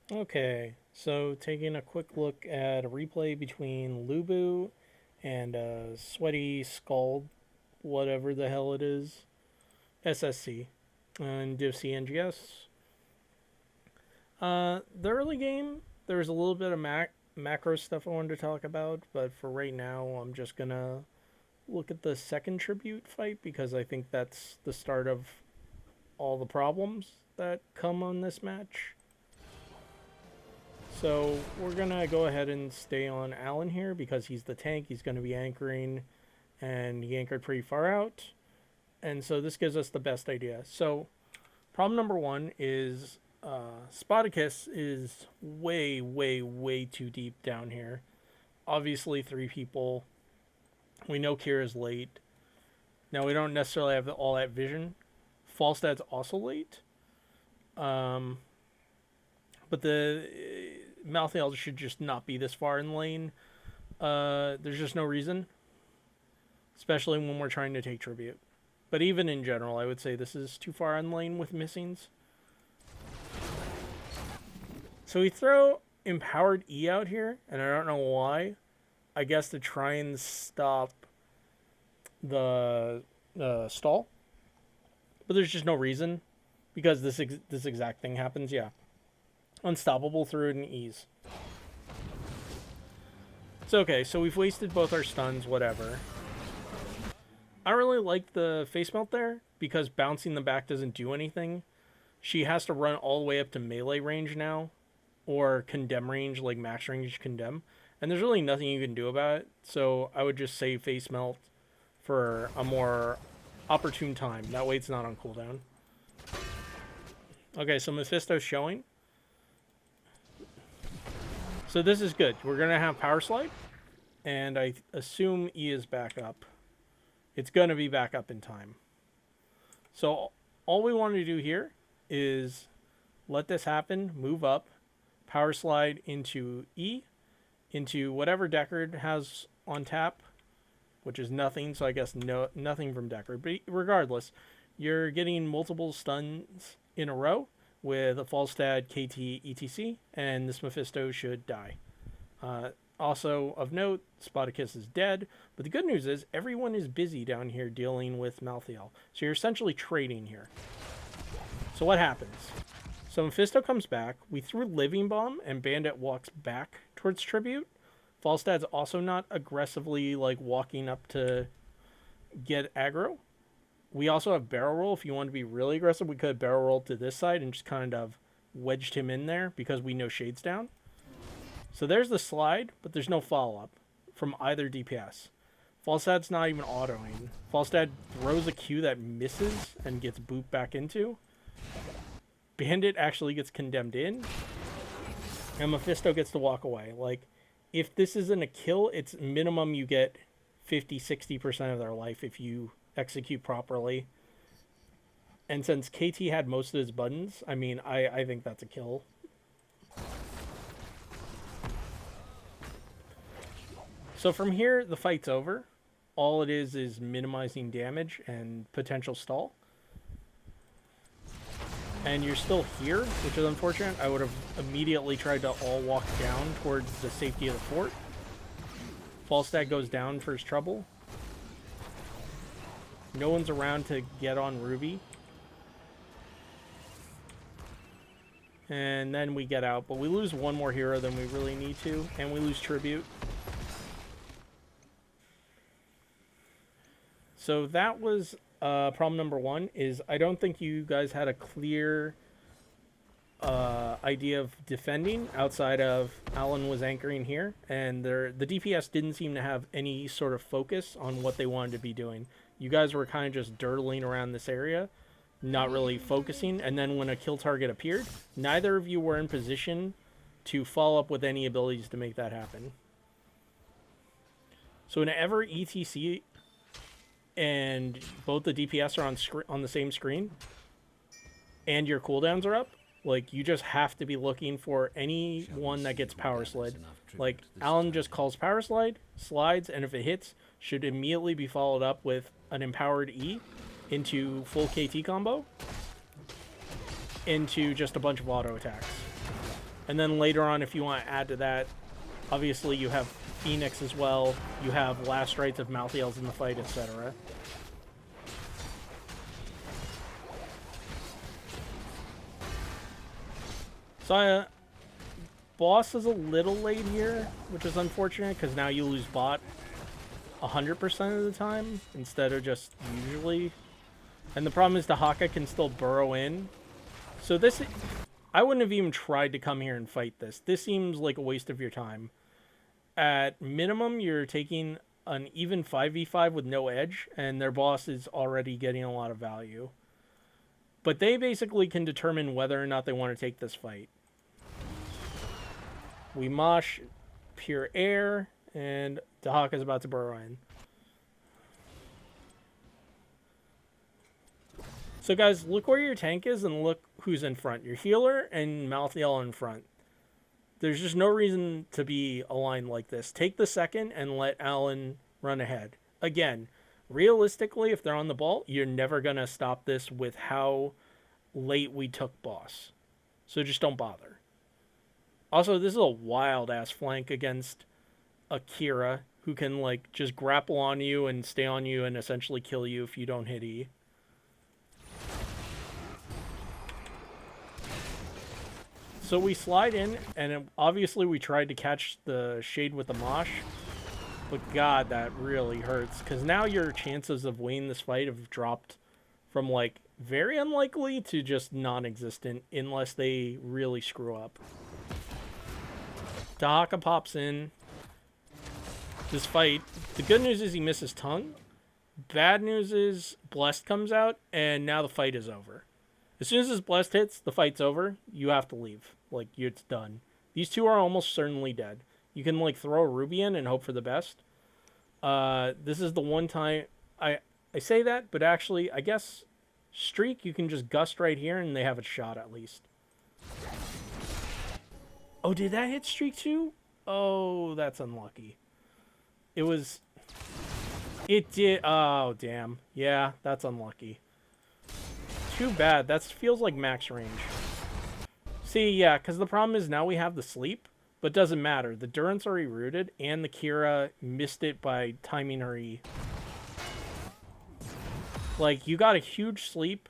Okay, so taking a quick look at a replay between Lubu and Sweaty Scald, whatever the hell it is, SSC, and Div C NGS. The early game, there was a little bit of macro stuff I wanted to talk about, but for right now, I'm just gonna look at the second tribute fight because I think that's the start of all the problems that come on this match. So we're gonna go ahead and stay on Alan here because he's the tank. He's gonna be anchoring, and he anchored pretty far out, and so this gives us the best idea. So problem number one is Spartacus is way, way, way too deep down here. Obviously, three people. We know Kira's late. Now we don't necessarily have all that vision. Falstad's also late. But the Malthael should just not be this far in lane. There's just no reason, especially when we're trying to take tribute. But even in general, I would say this is too far in lane with missings. So we throw Empowered E out here, and I don't know why. I guess to try and stop the stall. But there's just no reason, because this exact thing happens, yeah. Unstoppable through an ease. It's okay, so we've wasted both our stuns, whatever. I really like the face melt there, because bouncing them back doesn't do anything. She has to run all the way up to melee range now, or condemn range, like max range condemn. And there's really nothing you can do about it, so I would just save face melt for a more opportune time. That way it's not on cooldown. Okay, so Mephisto's showing. So this is good. We're going to have Power Slide, and I assume E is back up. It's going to be back up in time. So all we want to do here is let this happen, move up, Power Slide into E, into whatever Deckard has on tap, which is nothing, so I guess nothing from Deckard. But regardless, you're getting multiple stuns in a row with a Falstad, KT, ETC, and this Mephisto should die. Also of note, Spartacus is dead, but the good news is everyone is busy down here dealing with Malthael. So you're essentially trading here. So what happens? So Mephisto comes back, we threw Living Bomb, and Bandit walks back towards Tribute. Falstad's also not aggressively like walking up to get aggro. We also have Barrel Roll. If you want to be really aggressive, we could have Barrel Roll to this side and just kind of wedged him in there because we know Shade's down. So there's the slide, but there's no follow-up from either DPS. Falstad's not even autoing. Falstad throws a Q that misses and gets booped back into. Bandit actually gets condemned in. And Mephisto gets to walk away. Like, if this isn't a kill, it's minimum you get 50-60% of their life if you execute properly. And since KT had most of his buttons, I mean, I think that's a kill. So from here, the fight's over. All it is minimizing damage and potential stall. And you're still here, which is unfortunate. I would have immediately tried to all walk down towards the safety of the fort. Falstad goes down for his trouble. No one's around to get on Ruby. And then we get out, but we lose one more hero than we really need to, and we lose Tribute. So that was problem number one, is I don't think you guys had a clear idea of defending outside of Alan was anchoring here, and the DPS didn't seem to have any sort of focus on what they wanted to be doing. You guys were kind of just dirtling around this area, not really focusing, and then when a kill target appeared, neither of you were in position to follow up with any abilities to make that happen. So whenever ETC and both the DPS are on the same screen, and your cooldowns are up, like, you just have to be looking for anyone that gets Power Slide. Like, Alan just calls Power Slide, slides, and if it hits, should immediately be followed up with an Empowered E into full KT combo into just a bunch of auto attacks. And then later on, if you want to add to that, obviously you have Phoenix as well. You have Last Rites of Malthael's in the fight, etc. So boss is a little late here, which is unfortunate because now you lose bot 100% of the time instead of just usually. And the problem is the Haka can still burrow in. So this, I wouldn't have even tried to come here and fight this. This seems like a waste of your time. At minimum, you're taking an even 5v5 with no edge, and their boss is already getting a lot of value. But they basically can determine whether or not they want to take this fight. We mosh pure air, and Dahak is about to burrow in. So guys, look where your tank is and look who's in front. Your healer and Malthael in front. There's just no reason to be aligned like this. Take the second and let Alan run ahead. Again, realistically, if they're on the ball, you're never going to stop this with how late we took boss. So just don't bother. Also, this is a wild-ass flank against Akira, who can, like, just grapple on you and stay on you and essentially kill you if you don't hit E. So we slide in, and obviously we tried to catch the shade with the mosh. But god, that really hurts. Because now your chances of winning this fight have dropped from, like, very unlikely to just non-existent unless they really screw up. Dahaka pops in. This fight, the good news is he misses tongue. Bad news is Blessed comes out, and now the fight is over. As soon as this Blessed hits, the fight's over. You have to leave. Like, it's done. These two are almost certainly dead. You can, like, throw a Ruby in and hope for the best. This is the one time... I say that, but actually, I guess Streak, you can just gust right here, and they have a shot at least. Oh, did that hit Streak too? Oh, that's unlucky. It was... It did... Oh, damn. Yeah, that's unlucky. Too bad. That feels like max range. See, yeah, because the problem is now we have the sleep, but doesn't matter. The Durant's already rooted, and the Kira missed it by timing her E. Like, you got a huge sleep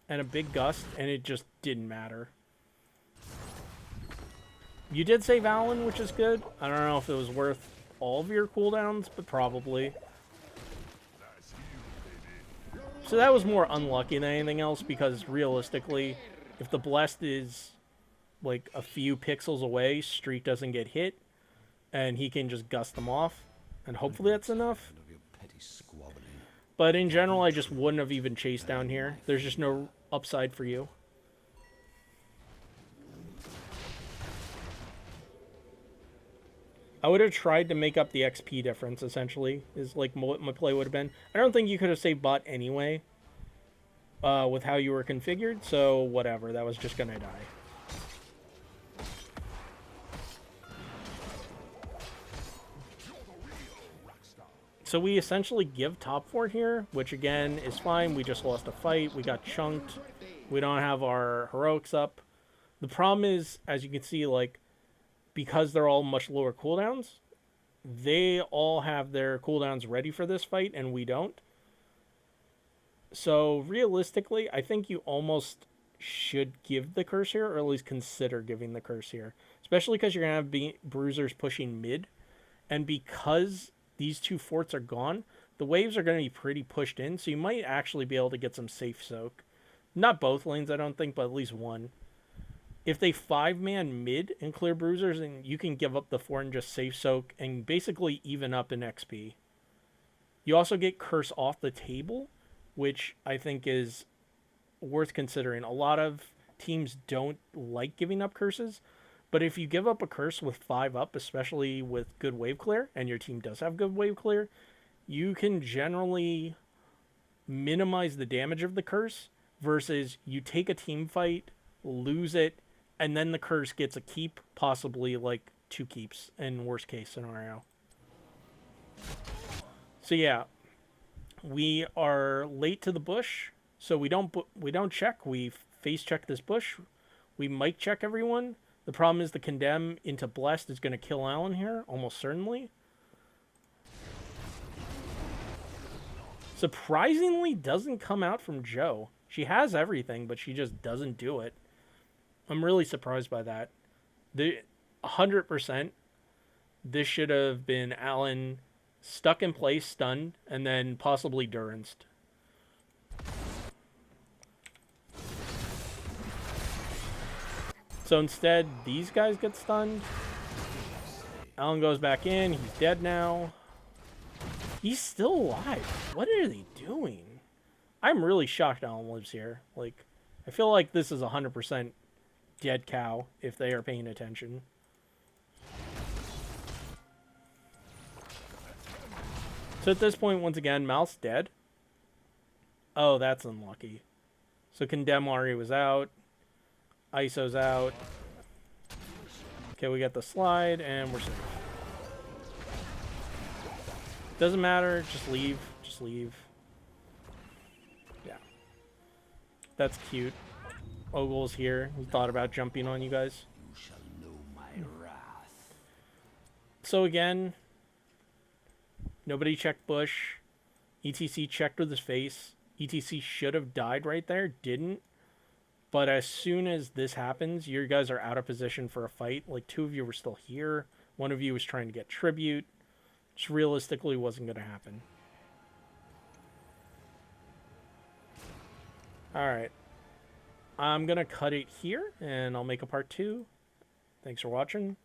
and a big gust, and it just didn't matter. You did save Alan, which is good. I don't know if it was worth all of your cooldowns, but probably. So that was more unlucky than anything else, because realistically, if the Blessed is like a few pixels away, Streak doesn't get hit, and he can just gust them off, and hopefully that's enough. But in general, I just wouldn't have even chased down here. There's just no upside for you. I would have tried to make up the XP difference, essentially, is like what my play would have been. I don't think you could have saved bot anyway, with how you were configured, so whatever, that was just gonna die. So we essentially give top 4 here, which again is fine. We just lost a fight. We got chunked. We don't have our heroics up. The problem is, as you can see, like, because they're all much lower cooldowns, they all have their cooldowns ready for this fight, and we don't. So realistically, I think you almost should give the curse here, or at least consider giving the curse here. Especially because you're going to have bruisers pushing mid, and because these two forts are gone, the waves are going to be pretty pushed in, so you might actually be able to get some safe soak. Not both lanes, I don't think, but at least one. If they 5-man mid and clear bruisers, and you can give up the fort and just safe soak and basically even up in XP. You also get curse off the table, which I think is worth considering. A lot of teams don't like giving up curses, but if you give up a curse with 5 up, especially with good wave clear, and your team does have good wave clear, you can generally minimize the damage of the curse versus you take a team fight, lose it, and then the curse gets a keep, possibly like 2 keeps in worst case scenario. So yeah, we are late to the bush, so we don't check. We face check this bush. We might check everyone. The problem is the condemn into blessed is going to kill Alan here, almost certainly. Surprisingly, doesn't come out from Joe. She has everything, but she just doesn't do it. I'm really surprised by that. 100%, this should have been Alan stuck in place, stunned, and then possibly Duranced. So instead, these guys get stunned. Alan goes back in. He's dead now. He's still alive. What are they doing? I'm really shocked Alan lives here. Like, I feel like this is 100% dead cow if they are paying attention. So at this point, once again, Mal's dead. Oh, that's unlucky. So Condemn Ari was out. ISO's out. Okay, we got the slide, and we're safe. Doesn't matter. Just leave. Just leave. Yeah. That's cute. Ogle's here. He thought about jumping on you guys. You shall know my wrath. So again, nobody checked Bush. ETC checked with his face. ETC should have died right there. Didn't. But as soon as this happens, you guys are out of position for a fight. Like, 2 of you were still here. 1 of you was trying to get tribute. Which realistically wasn't going to happen. Alright. I'm going to cut it here, and I'll make a part 2. Thanks for watching.